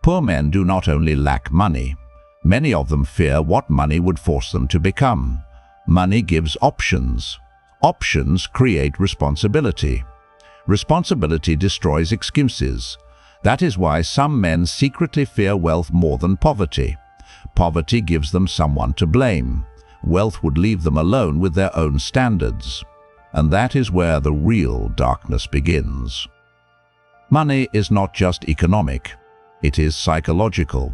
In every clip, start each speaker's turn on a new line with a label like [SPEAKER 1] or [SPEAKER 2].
[SPEAKER 1] Poor men do not only lack money, many of them fear what money would force them to become. Money gives options. Options create responsibility. Responsibility destroys excuses. That is why some men secretly fear wealth more than poverty. Poverty gives them someone to blame. Wealth would leave them alone with their own standards. And that is where the real darkness begins. Money is not just economic. It is psychological.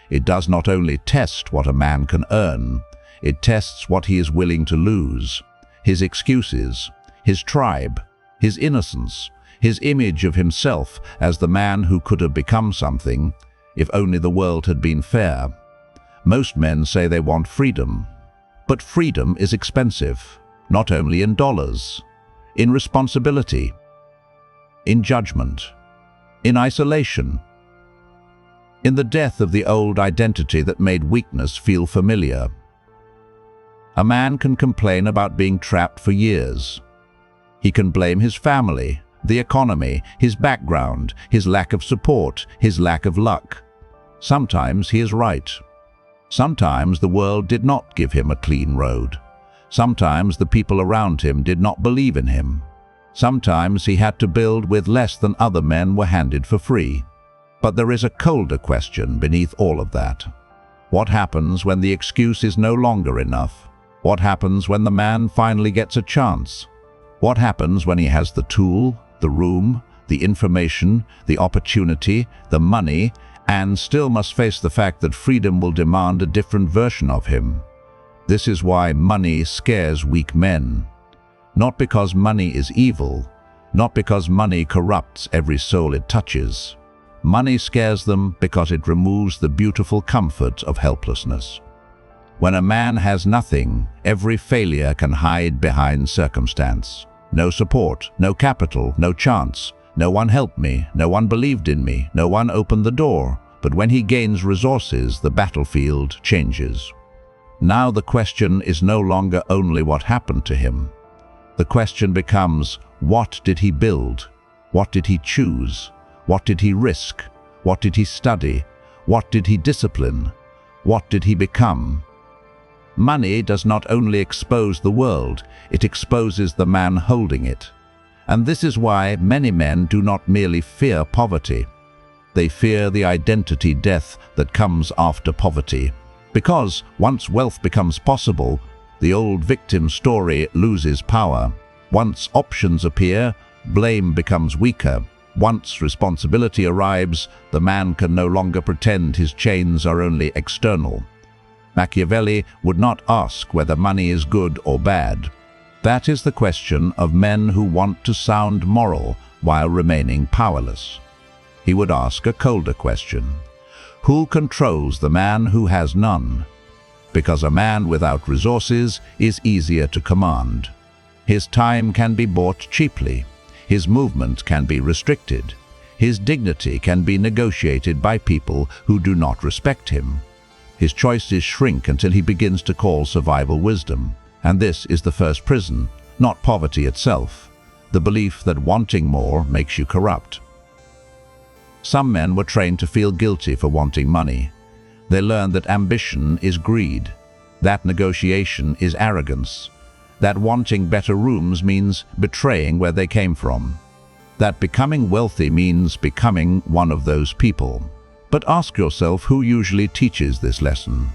[SPEAKER 1] It does not only test what a man can earn, it tests what he is willing to lose. His excuses, his tribe, his innocence, his image of himself as the man who could have become something if only the world had been fair. Most men say they want freedom. But freedom is expensive, not only in dollars, in responsibility, in judgment, in isolation, in the death of the old identity that made weakness feel familiar. A man can complain about being trapped for years. He can blame his family, the economy, his background, his lack of support, his lack of luck. Sometimes he is right. Sometimes the world did not give him a clean road. Sometimes the people around him did not believe in him. Sometimes he had to build with less than other men were handed for free. But there is a colder question beneath all of that. What happens when the excuse is no longer enough? What happens when the man finally gets a chance? What happens when he has the tool, the room, the information, the opportunity, the money, and still must face the fact that freedom will demand a different version of him? This is why money scares weak men. Not because money is evil, not because money corrupts every soul it touches. Money scares them because it removes the beautiful comfort of helplessness. When a man has nothing, every failure can hide behind circumstance. No support, no capital, no chance. No one helped me, no one believed in me, no one opened the door. But when he gains resources, the battlefield changes. Now the question is no longer only what happened to him. The question becomes, what did he build? What did he choose? What did he risk? What did he study? What did he discipline? What did he become? Money does not only expose the world, it exposes the man holding it. And this is why many men do not merely fear poverty. They fear the identity death that comes after poverty. Because once wealth becomes possible, the old victim story loses power. Once options appear, blame becomes weaker. Once responsibility arrives, the man can no longer pretend his chains are only external. Machiavelli would not ask whether money is good or bad. That is the question of men who want to sound moral while remaining powerless. He would ask a colder question. Who controls the man who has none? Because a man without resources is easier to command. His time can be bought cheaply. His movement can be restricted. His dignity can be negotiated by people who do not respect him. His choices shrink until he begins to call survival wisdom. And this is the first prison, not poverty itself. The belief that wanting more makes you corrupt. Some men were trained to feel guilty for wanting money. They learned that ambition is greed, that negotiation is arrogance, that wanting better rooms means betraying where they came from, that becoming wealthy means becoming one of those people. But ask yourself who usually teaches this lesson.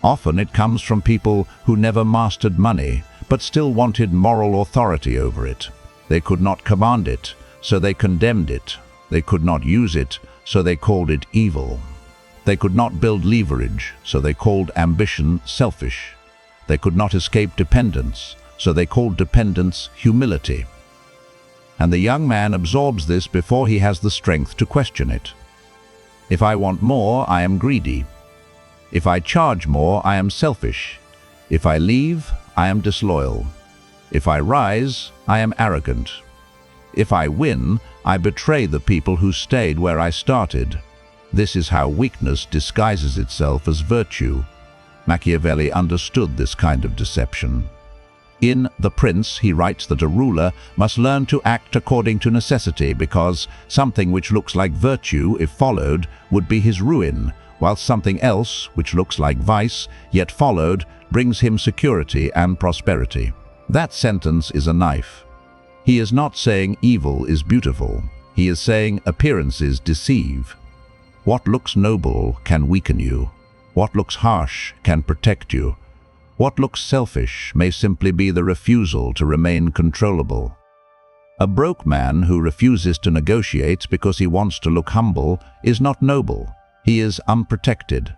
[SPEAKER 1] Often it comes from people who never mastered money, but still wanted moral authority over it. They could not command it, so they condemned it. They could not use it, so they called it evil. They could not build leverage, so they called ambition selfish. They could not escape dependence, so they called dependence humility. And the young man absorbs this before he has the strength to question it. If I want more, I am greedy. If I charge more, I am selfish. If I leave, I am disloyal. If I rise, I am arrogant. If I win, I betray the people who stayed where I started. This is how weakness disguises itself as virtue. Machiavelli understood this kind of deception. In The Prince, he writes that a ruler must learn to act according to necessity because something which looks like virtue, if followed, would be his ruin, while something else, which looks like vice, yet followed, brings him security and prosperity. That sentence is a knife. He is not saying evil is beautiful. He is saying appearances deceive. What looks noble can weaken you. What looks harsh can protect you. What looks selfish may simply be the refusal to remain controllable. A broke man who refuses to negotiate because he wants to look humble is not noble. He is unprotected.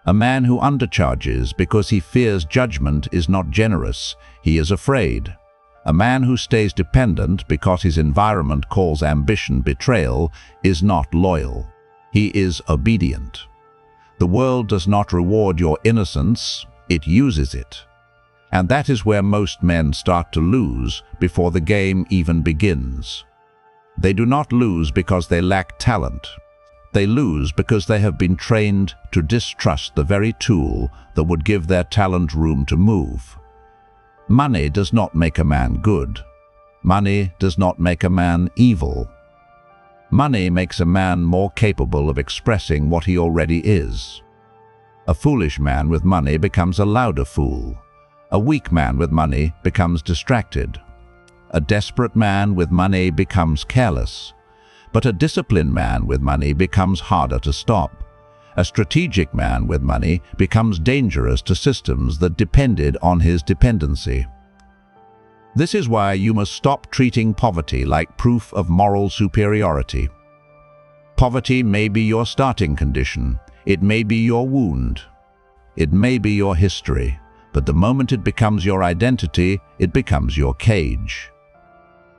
[SPEAKER 1] A man who undercharges because he fears judgment is not generous. He is afraid. A man who stays dependent because his environment calls ambition betrayal is not loyal. He is obedient. The world does not reward your innocence, it uses it. And that is where most men start to lose before the game even begins. They do not lose because they lack talent. They lose because they have been trained to distrust the very tool that would give their talent room to move. Money does not make a man good. Money does not make a man evil. Money makes a man more capable of expressing what he already is. A foolish man with money becomes a louder fool. A weak man with money becomes distracted. A desperate man with money becomes careless. But a disciplined man with money becomes harder to stop. A strategic man with money becomes dangerous to systems that depended on his dependency. This is why you must stop treating poverty like proof of moral superiority. Poverty may be your starting condition. It may be your wound. It may be your history. But the moment it becomes your identity, it becomes your cage.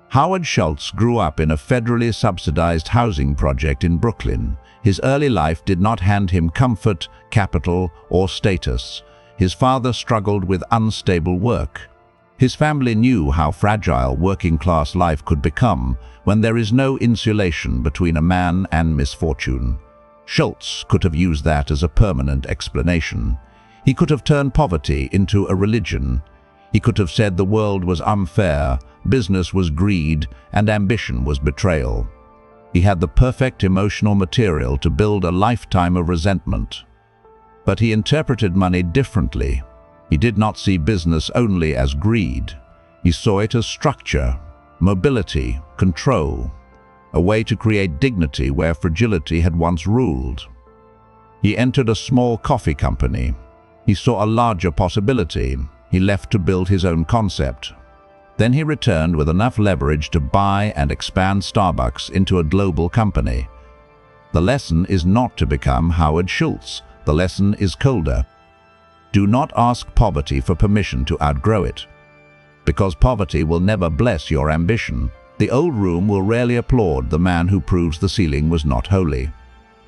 [SPEAKER 1] Howard Schultz grew up in a federally subsidized housing project in Brooklyn. His early life did not hand him comfort, capital, or status. His father struggled with unstable work. His family knew how fragile working-class life could become when there is no insulation between a man and misfortune. Schultz could have used that as a permanent explanation. He could have turned poverty into a religion. He could have said the world was unfair, business was greed, and ambition was betrayal. He had the perfect emotional material to build a lifetime of resentment. But he interpreted money differently. He did not see business only as greed. He saw it as structure, mobility, control, a way to create dignity where fragility had once ruled. He entered a small coffee company. He saw a larger possibility. He left to build his own concept. Then he returned with enough leverage to buy and expand Starbucks into a global company. The lesson is not to become Howard Schultz. The lesson is colder. Do not ask poverty for permission to outgrow it, because poverty will never bless your ambition. The old room will rarely applaud the man who proves the ceiling was not holy.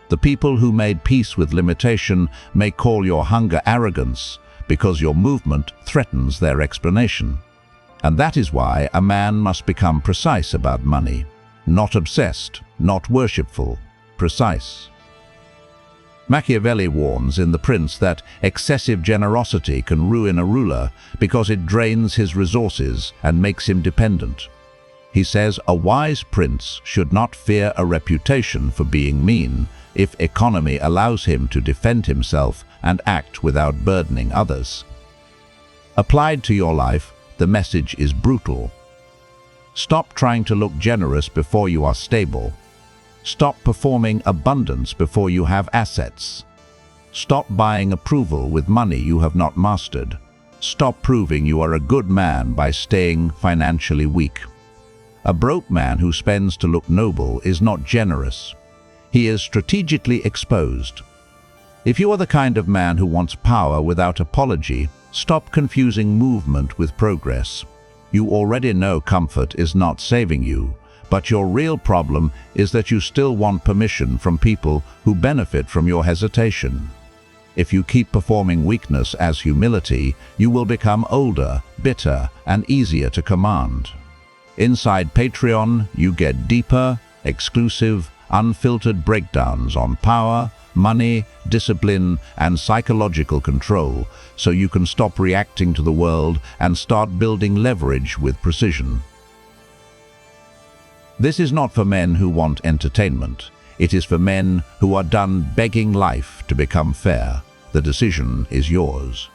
[SPEAKER 1] The people who made peace with limitation may call your hunger arrogance because your movement threatens their explanation. And that is why a man must become precise about money. Not obsessed, not worshipful, precise. Machiavelli warns in The Prince that excessive generosity can ruin a ruler because it drains his resources and makes him dependent. He says a wise prince should not fear a reputation for being mean if economy allows him to defend himself and act without burdening others. Applied to your life, the message is brutal. Stop trying to look generous before you are stable. Stop performing abundance before you have assets. Stop buying approval with money you have not mastered. Stop proving you are a good man by staying financially weak. A broke man who spends to look noble is not generous. He is strategically exposed. If you are the kind of man who wants power without apology, stop confusing movement with progress. You already know comfort is not saving you, but your real problem is that you still want permission from people who benefit from your hesitation. If you keep performing weakness as humility, you will become older, bitter, and easier to command. Inside Patreon, you get deeper, exclusive, unfiltered breakdowns on power, money, discipline, and psychological control, so you can stop reacting to the world and start building leverage with precision. This is not for men who want entertainment. It is for men who are done begging life to become fair. The decision is yours.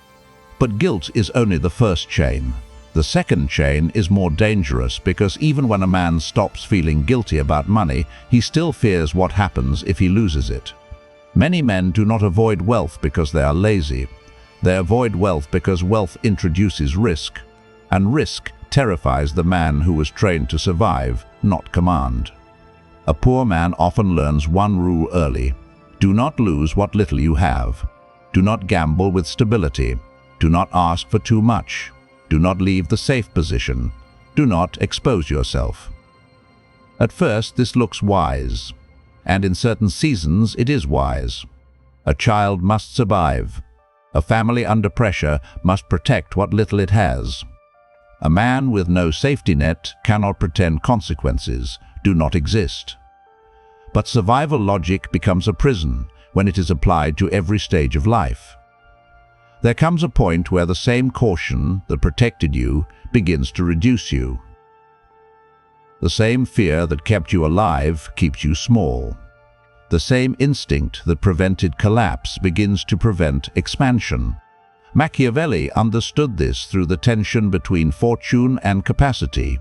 [SPEAKER 1] But guilt is only the first chain. The second chain is more dangerous because even when a man stops feeling guilty about money, he still fears what happens if he loses it. Many men do not avoid wealth because they are lazy. They avoid wealth because wealth introduces risk, and risk terrifies the man who was trained to survive, not command. A poor man often learns one rule early: do not lose what little you have. Do not gamble with stability. Do not ask for too much. Do not leave the safe position. Do not expose yourself. At first, this looks wise, and in certain seasons it is wise. A child must survive. A family under pressure must protect what little it has. A man with no safety net cannot pretend consequences do not exist. But survival logic becomes a prison when it is applied to every stage of life. There comes a point where the same caution that protected you begins to reduce you. The same fear that kept you alive keeps you small. The same instinct that prevented collapse begins to prevent expansion. Machiavelli understood this through the tension between fortune and capacity.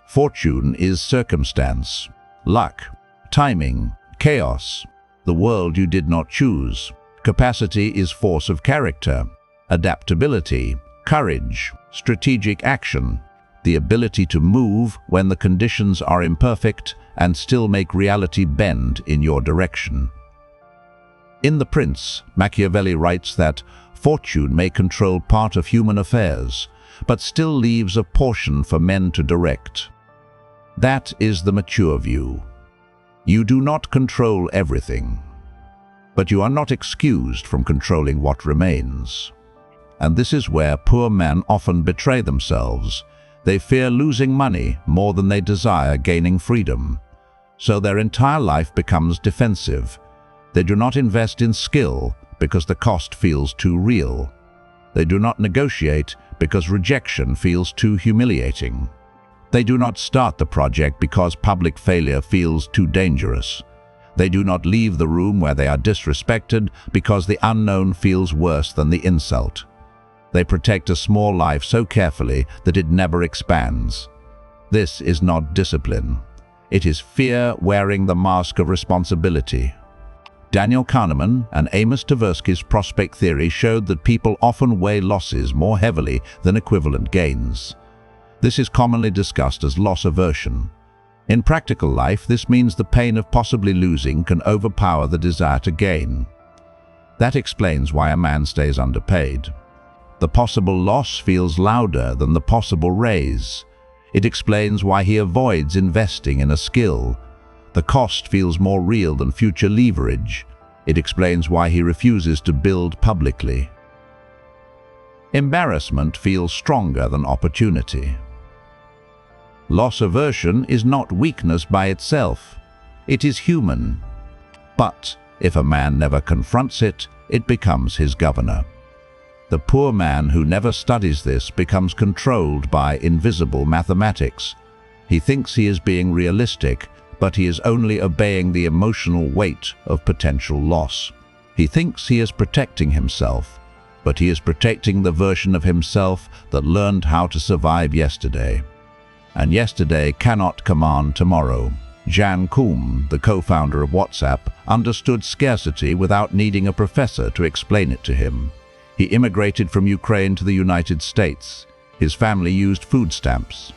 [SPEAKER 1] Fortune is circumstance, luck, timing, chaos, the world you did not choose. Capacity is force of character, adaptability, courage, strategic action, the ability to move when the conditions are imperfect and still make reality bend in your direction. In The Prince, Machiavelli writes that fortune may control part of human affairs, but still leaves a portion for men to direct. That is the mature view. You do not control everything, but you are not excused from controlling what remains. And this is where poor men often betray themselves. They fear losing money more than they desire gaining freedom. So their entire life becomes defensive. They do not invest in skill because the cost feels too real. They do not negotiate because rejection feels too humiliating. They do not start the project because public failure feels too dangerous. They do not leave the room where they are disrespected because the unknown feels worse than the insult. They protect a small life so carefully that it never expands. This is not discipline. It is fear wearing the mask of responsibility. Daniel Kahneman and Amos Tversky's prospect theory showed that people often weigh losses more heavily than equivalent gains. This is commonly discussed as loss aversion. In practical life, this means the pain of possibly losing can overpower the desire to gain. That explains why a man stays underpaid. The possible loss feels louder than the possible raise. It explains why he avoids investing in a skill. The cost feels more real than future leverage. It explains why he refuses to build publicly. Embarrassment feels stronger than opportunity. Loss aversion is not weakness by itself. It is human. But if a man never confronts it, it becomes his governor. The poor man who never studies this becomes controlled by invisible mathematics. He thinks he is being realistic, but he is only obeying the emotional weight of potential loss. He thinks he is protecting himself, but he is protecting the version of himself that learned how to survive yesterday. And yesterday cannot command tomorrow. Jan Koum, the co-founder of WhatsApp, understood scarcity without needing a professor to explain it to him. He immigrated from Ukraine to the United States. His family used food stamps.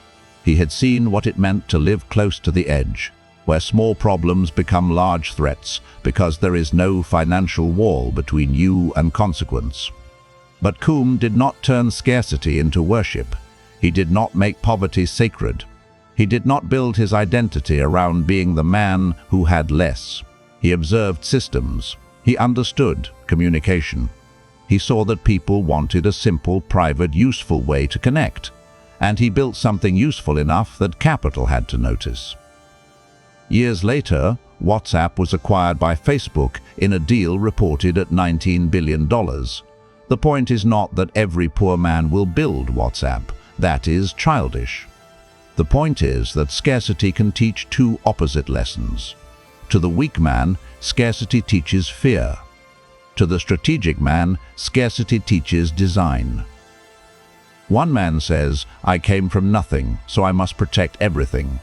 [SPEAKER 1] He had seen what it meant to live close to the edge, where small problems become large threats because there is no financial wall between you and consequence. But Koum did not turn scarcity into worship. He did not make poverty sacred. He did not build his identity around being the man who had less. He observed systems. He understood communication. He saw that people wanted a simple, private, useful way to connect, and he built something useful enough that capital had to notice. Years later, WhatsApp was acquired by Facebook in a deal reported at $19 billion. The point is not that every poor man will build WhatsApp. That is childish. The point is that scarcity can teach two opposite lessons. To the weak man, scarcity teaches fear. To the strategic man, scarcity teaches design. One man says, "I came from nothing, so I must protect everything."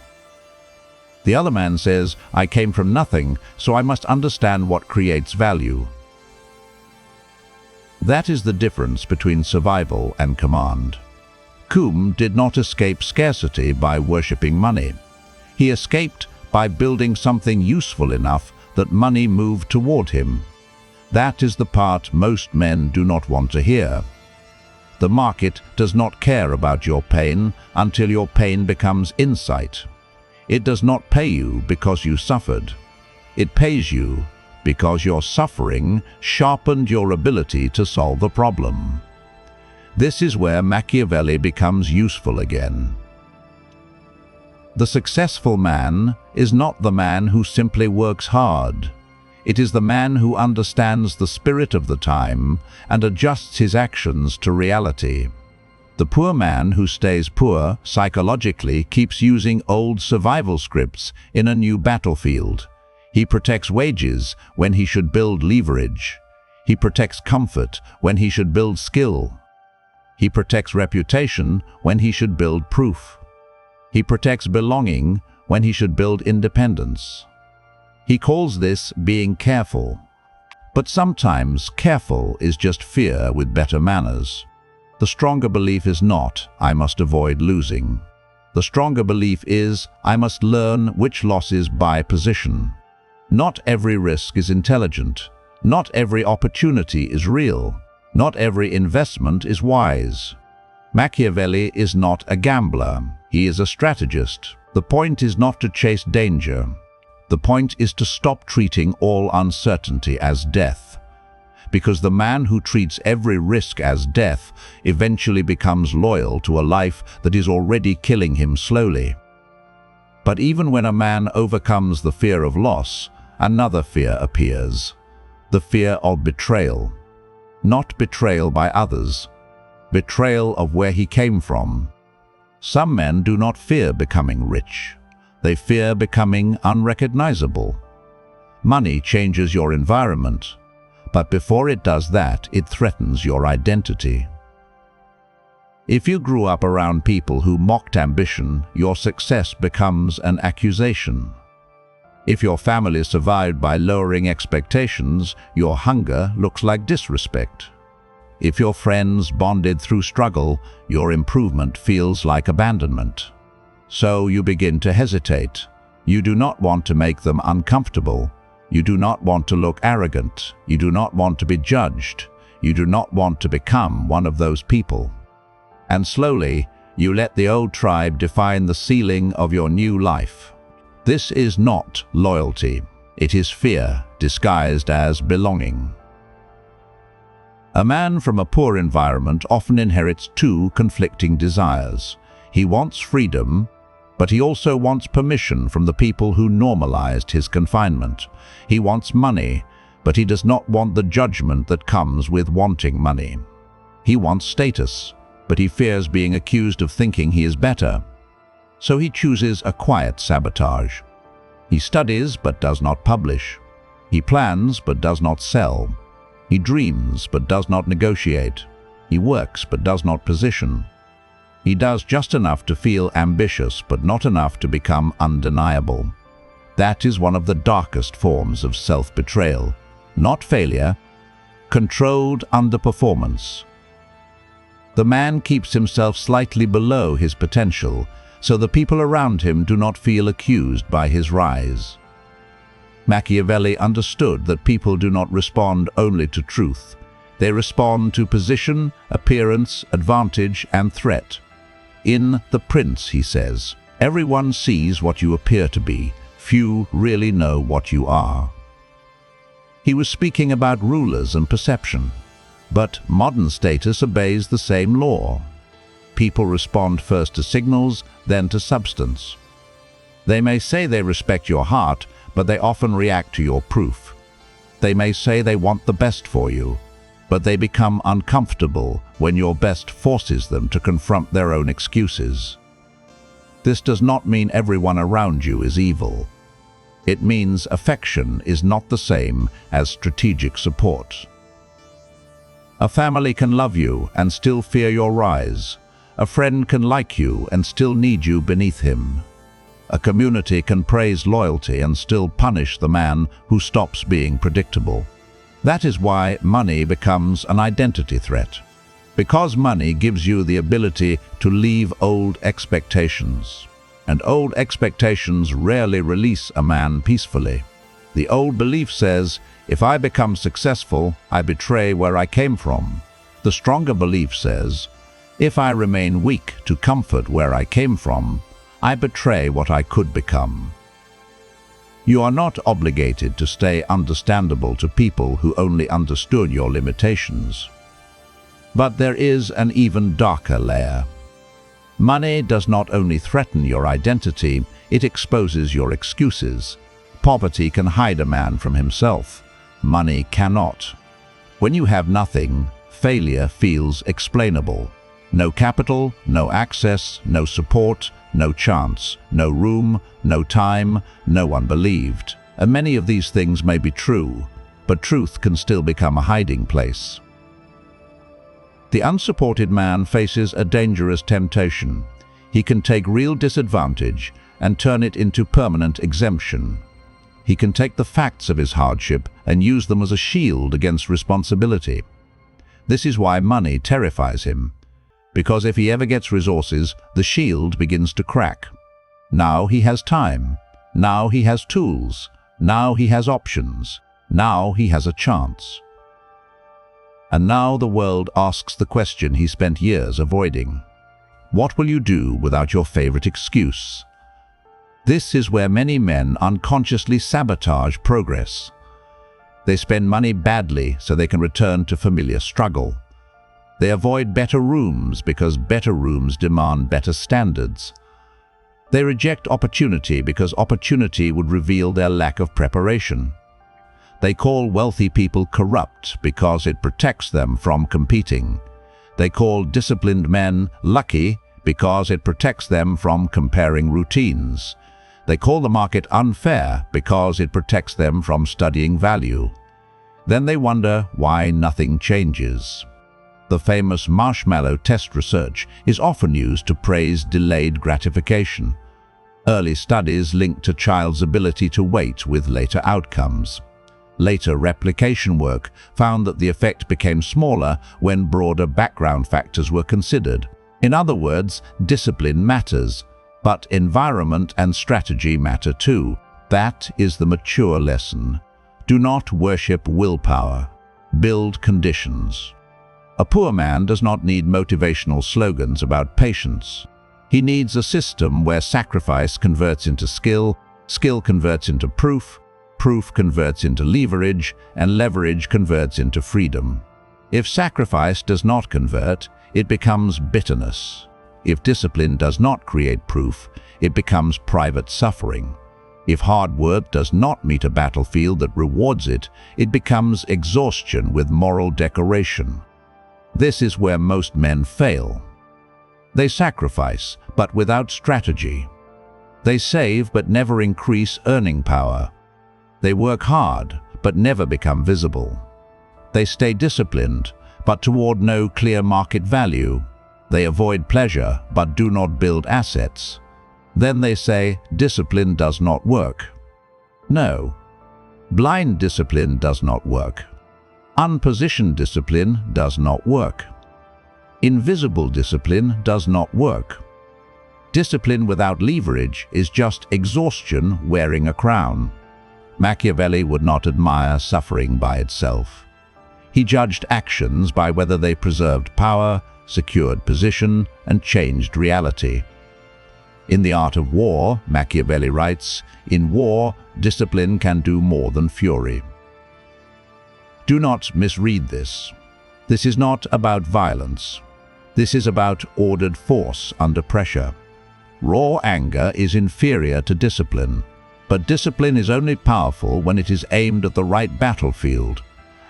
[SPEAKER 1] The other man says, "I came from nothing, so I must understand what creates value." That is the difference between survival and command. Kuhn did not escape scarcity by worshipping money. He escaped by building something useful enough that money moved toward him. That is the part most men do not want to hear. The market does not care about your pain until your pain becomes insight. It does not pay you because you suffered. It pays you because your suffering sharpened your ability to solve a problem. This is where Machiavelli becomes useful again. The successful man is not the man who simply works hard. It is the man who understands the spirit of the time and adjusts his actions to reality. The poor man who stays poor psychologically keeps using old survival scripts in a new battlefield. He protects wages when he should build leverage. He protects comfort when he should build skill. He protects reputation when he should build proof. He protects belonging when he should build independence. He calls this being careful. But sometimes careful is just fear with better manners. The stronger belief is not, "I must avoid losing." The stronger belief is, "I must learn which losses buy position." Not every risk is intelligent. Not every opportunity is real. Not every investment is wise. Machiavelli is not a gambler. He is a strategist. The point is not to chase danger. The point is to stop treating all uncertainty as death. Because the man who treats every risk as death eventually becomes loyal to a life that is already killing him slowly. But even when a man overcomes the fear of loss, another fear appears. The fear of betrayal. Not betrayal by others. Betrayal of where he came from. Some men do not fear becoming rich. They fear becoming unrecognizable. Money changes your environment, but before it does that, it threatens your identity. If you grew up around people who mocked ambition, your success becomes an accusation. If your family survived by lowering expectations, your hunger looks like disrespect. If your friends bonded through struggle, your improvement feels like abandonment. So you begin to hesitate. You do not want to make them uncomfortable. You do not want to look arrogant. You do not want to be judged. You do not want to become one of those people. And slowly, you let the old tribe define the ceiling of your new life. This is not loyalty. It is fear disguised as belonging. A man from a poor environment often inherits two conflicting desires. He wants freedom, but he also wants permission from the people who normalized his confinement. He wants money, but he does not want the judgment that comes with wanting money. He wants status, but he fears being accused of thinking he is better. So he chooses a quiet sabotage. He studies but does not publish. He plans but does not sell. He dreams but does not negotiate. He works but does not position. He does just enough to feel ambitious but not enough to become undeniable. That is one of the darkest forms of self-betrayal. Not failure, controlled underperformance. The man keeps himself slightly below his potential, so the people around him do not feel accused by his rise. Machiavelli understood that people do not respond only to truth. They respond to position, appearance, advantage, and threat. In The Prince, he says, "Everyone sees what you appear to be. Few really know what you are." He was speaking about rulers and perception. But modern status obeys the same law. People respond first to signals, then to substance. They may say they respect your heart, but they often react to your proof. They may say they want the best for you, but they become uncomfortable when your best forces them to confront their own excuses. This does not mean everyone around you is evil. It means affection is not the same as strategic support. A family can love you and still fear your rise. A friend can like you and still need you beneath him. A community can praise loyalty and still punish the man who stops being predictable. That is why money becomes an identity threat. Because money gives you the ability to leave old expectations. And old expectations rarely release a man peacefully. The old belief says, if I become successful, I betray where I came from. The stronger belief says, if I remain weak to comfort where I came from, I betray what I could become. You are not obligated to stay understandable to people who only understood your limitations. But there is an even darker layer. Money does not only threaten your identity, it exposes your excuses. Poverty can hide a man from himself. Money cannot. When you have nothing, failure feels explainable. No capital, no access, no support, no chance, no room, no time, no one believed. And many of these things may be true, but truth can still become a hiding place. The unsupported man faces a dangerous temptation. He can take real disadvantage and turn it into permanent exemption. He can take the facts of his hardship and use them as a shield against responsibility. This is why money terrifies him. Because if he ever gets resources, the shield begins to crack. Now he has time. Now he has tools. Now he has options. Now he has a chance. And now the world asks the question he spent years avoiding. What will you do without your favorite excuse? This is where many men unconsciously sabotage progress. They spend money badly so they can return to familiar struggle. They avoid better rooms because better rooms demand better standards. They reject opportunity because opportunity would reveal their lack of preparation. They call wealthy people corrupt because it protects them from competing. They call disciplined men lucky because it protects them from comparing routines. They call the market unfair because it protects them from studying value. Then they wonder why nothing changes. The famous marshmallow test research is often used to praise delayed gratification. Early studies linked a child's ability to wait with later outcomes. Later replication work found that the effect became smaller when broader background factors were considered. In other words, discipline matters, but environment and strategy matter too. That is the mature lesson. Do not worship willpower. Build conditions. A poor man does not need motivational slogans about patience. He needs a system where sacrifice converts into skill, skill converts into proof, proof converts into leverage, and leverage converts into freedom. If sacrifice does not convert, it becomes bitterness. If discipline does not create proof, it becomes private suffering. If hard work does not meet a battlefield that rewards it, it becomes exhaustion with moral decoration. This is where most men fail. They sacrifice, but without strategy. They save, but never increase earning power. They work hard, but never become visible. They stay disciplined, but toward no clear market value. They avoid pleasure, but do not build assets. Then they say, discipline does not work. No. Blind discipline does not work. Unpositioned discipline does not work. Invisible discipline does not work. Discipline without leverage is just exhaustion wearing a crown. Machiavelli would not admire suffering by itself. He judged actions by whether they preserved power, secured position, and changed reality. In The Art of War, Machiavelli writes, in war, discipline can do more than fury. Do not misread this. This is not about violence. This is about ordered force under pressure. Raw anger is inferior to discipline, but discipline is only powerful when it is aimed at the right battlefield.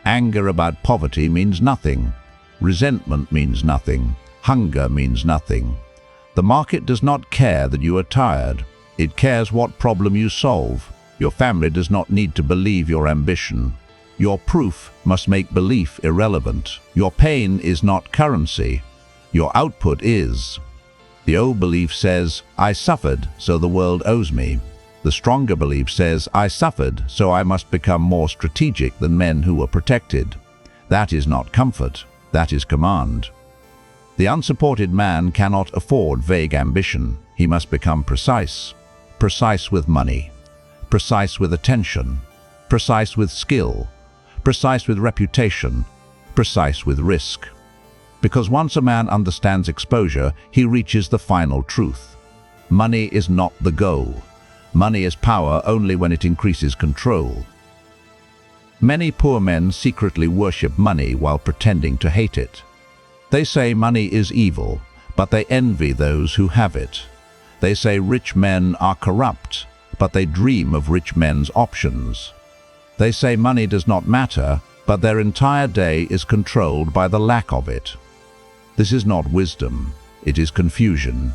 [SPEAKER 1] Anger about poverty means nothing. Resentment means nothing. Hunger means nothing. The market does not care that you are tired. It cares what problem you solve. Your family does not need to believe your ambition. Your proof must make belief irrelevant. Your pain is not currency. Your output is. The old belief says, I suffered, so the world owes me. The stronger belief says, I suffered, so I must become more strategic than men who were protected. That is not comfort, that is command. The unsupported man cannot afford vague ambition. He must become precise. Precise with money. Precise with attention. Precise with skill. Precise with reputation. Precise with risk. Because once a man understands exposure, he reaches the final truth. Money is not the goal. Money is power only when it increases control. Many poor men secretly worship money while pretending to hate it. They say money is evil, but they envy those who have it. They say rich men are corrupt, but they dream of rich men's options. They say money does not matter, but their entire day is controlled by the lack of it. This is not wisdom, it is confusion.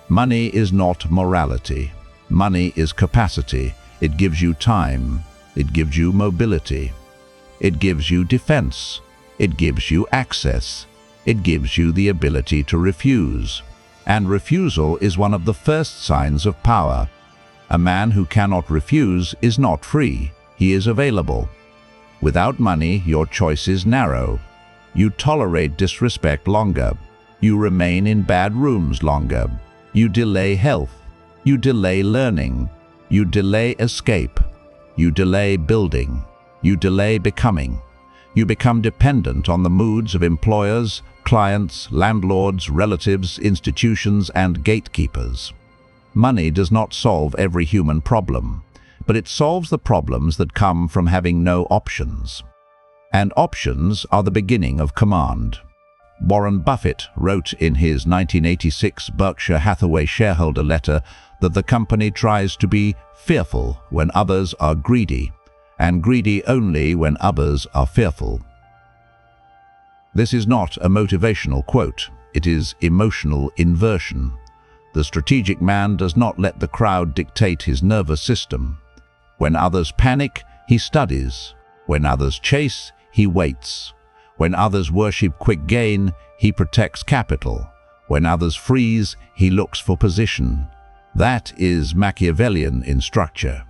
[SPEAKER 1] Money is not morality. Money is capacity. It gives you time. It gives you mobility. It gives you defense. It gives you access. It gives you the ability to refuse. And refusal is one of the first signs of power. A man who cannot refuse is not free. He is available. Without money, your choice is narrow. You tolerate disrespect longer. You remain in bad rooms longer. You delay health. You delay learning. You delay escape. You delay building. You delay becoming. You become dependent on the moods of employers, clients, landlords, relatives, institutions, and gatekeepers. Money does not solve every human problem, but it solves the problems that come from having no options. And options are the beginning of command. Warren Buffett wrote in his 1986 Berkshire Hathaway shareholder letter that the company tries to be fearful when others are greedy, and greedy only when others are fearful. This is not a motivational quote, it is emotional inversion. The strategic man does not let the crowd dictate his nervous system. When others panic, he studies. When others chase, he waits. When others worship quick gain, he protects capital. When others freeze, he looks for position. That is Machiavellian in structure.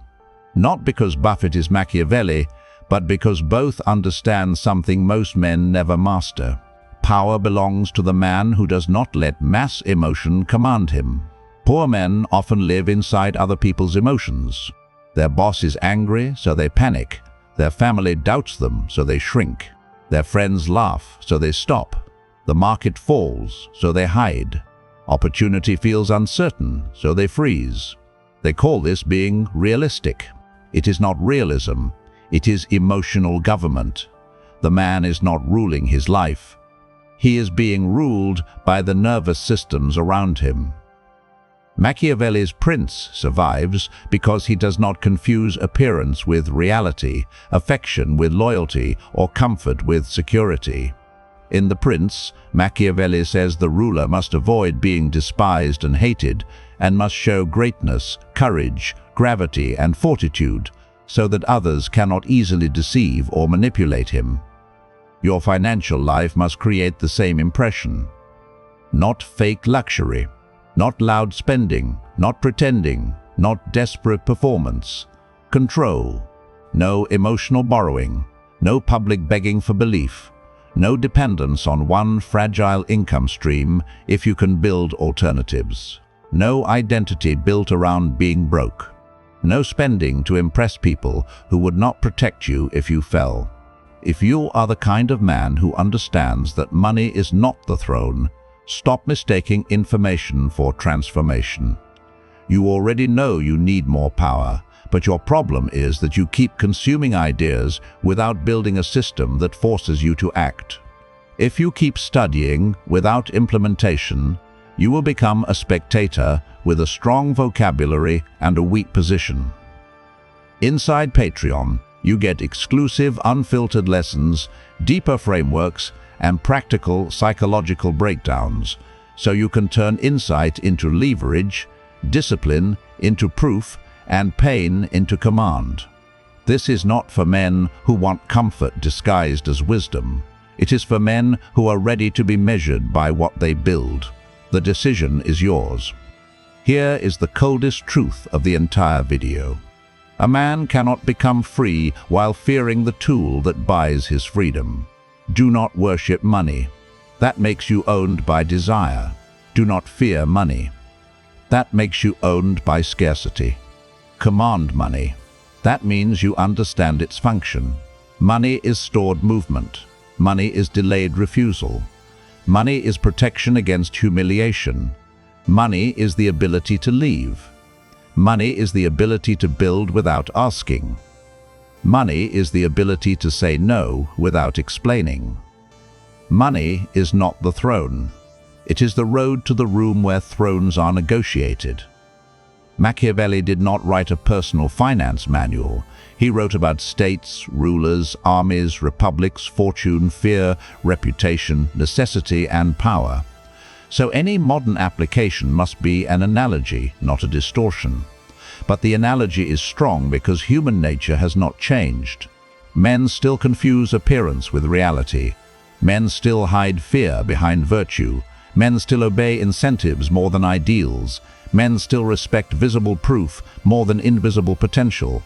[SPEAKER 1] Not because Buffett is Machiavelli, but because both understand something most men never master. Power belongs to the man who does not let mass emotion command him. Poor men often live inside other people's emotions. Their boss is angry, so they panic. Their family doubts them, so they shrink. Their friends laugh, so they stop. The market falls, so they hide. Opportunity feels uncertain, so they freeze. They call this being realistic. It is not realism, it is emotional government. The man is not ruling his life. He is being ruled by the nervous systems around him. Machiavelli's prince survives because he does not confuse appearance with reality, affection with loyalty, or comfort with security. In The Prince, Machiavelli says the ruler must avoid being despised and hated, and must show greatness, courage, gravity, and fortitude, so that others cannot easily deceive or manipulate him. Your financial life must create the same impression. Not fake luxury, not loud spending, not pretending, not desperate performance. Control. No emotional borrowing, no public begging for belief. No dependence on one fragile income stream if you can build alternatives. No identity built around being broke. No spending to impress people who would not protect you if you fell. If you are the kind of man who understands that money is not the throne, stop mistaking information for transformation. You already know you need more power, but your problem is that you keep consuming ideas without building a system that forces you to act. If you keep studying without implementation, you will become a spectator with a strong vocabulary and a weak position. Inside Patreon, you get exclusive, unfiltered lessons, deeper frameworks, and practical psychological breakdowns, so you can turn insight into leverage, discipline into proof, and pain into command. This is not for men who want comfort disguised as wisdom. It is for men who are ready to be measured by what they build. The decision is yours. Here is the coldest truth of the entire video. A man cannot become free while fearing the tool that buys his freedom. Do not worship money. That makes you owned by desire. Do not fear money. That makes you owned by scarcity. Command money. That means you understand its function. Money is stored movement. Money is delayed refusal. Money is protection against humiliation. Money is the ability to leave. Money is the ability to build without asking. Money is the ability to say no without explaining. Money is not the throne. It is the road to the room where thrones are negotiated. Machiavelli did not write a personal finance manual. He wrote about states, rulers, armies, republics, fortune, fear, reputation, necessity, and power. So any modern application must be an analogy, not a distortion. But the analogy is strong because human nature has not changed. Men still confuse appearance with reality. Men still hide fear behind virtue. Men still obey incentives more than ideals. Men still respect visible proof more than invisible potential.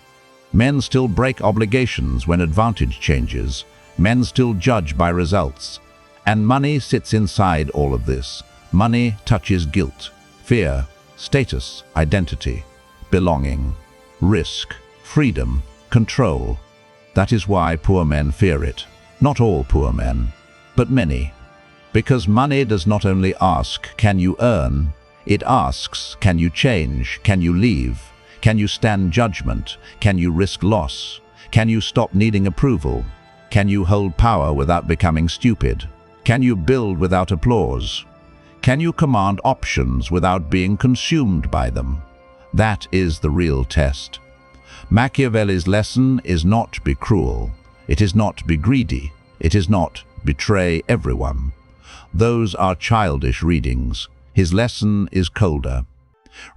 [SPEAKER 1] Men still break obligations when advantage changes. Men still judge by results. And money sits inside all of this. Money touches guilt, fear, status, identity, belonging, risk, freedom, control. That is why poor men fear it. Not all poor men, but many. Because money does not only ask, can you earn? It asks, can you change? Can you leave? Can you stand judgment? Can you risk loss? Can you stop needing approval? Can you hold power without becoming stupid? Can you build without applause? Can you command options without being consumed by them? That is the real test. Machiavelli's lesson is not be cruel. It is not be greedy. It is not betray everyone. Those are childish readings. His lesson is colder.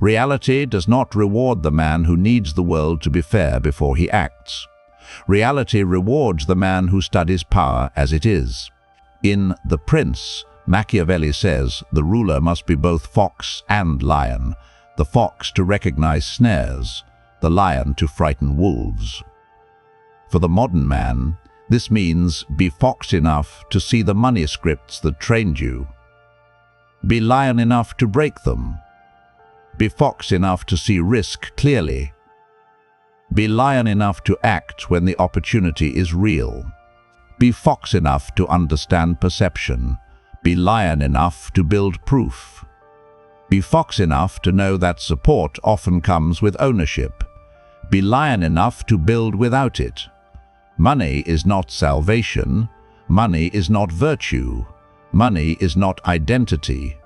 [SPEAKER 1] Reality does not reward the man who needs the world to be fair before he acts. Reality rewards the man who studies power as it is. In The Prince, Machiavelli says the ruler must be both fox and lion, the fox to recognize snares, the lion to frighten wolves. For the modern man, this means be fox enough to see the money scripts that trained you. Be lion enough to break them. Be fox enough to see risk clearly. Be lion enough to act when the opportunity is real. Be fox enough to understand perception. Be lion enough to build proof. Be fox enough to know that support often comes with ownership. Be lion enough to build without it. Money is not salvation. Money is not virtue. Money is not identity.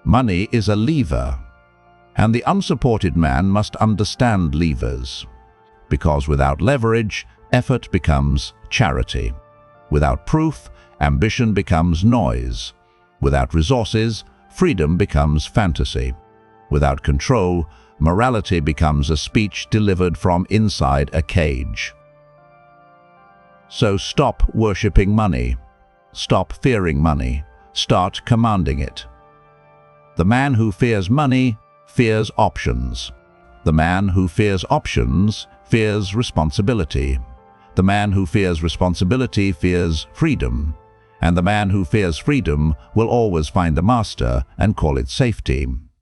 [SPEAKER 1] Money is a lever. And the unsupported man must understand levers. Because without leverage, effort becomes charity. Without proof, ambition becomes noise. Without resources, freedom becomes fantasy. Without control, morality becomes a speech delivered from inside a cage. So stop worshipping money. Stop fearing money. Start commanding it. The man who fears money fears options. The man who fears options fears responsibility. The man who fears responsibility fears freedom. And the man who fears freedom will always find the master and call it safety.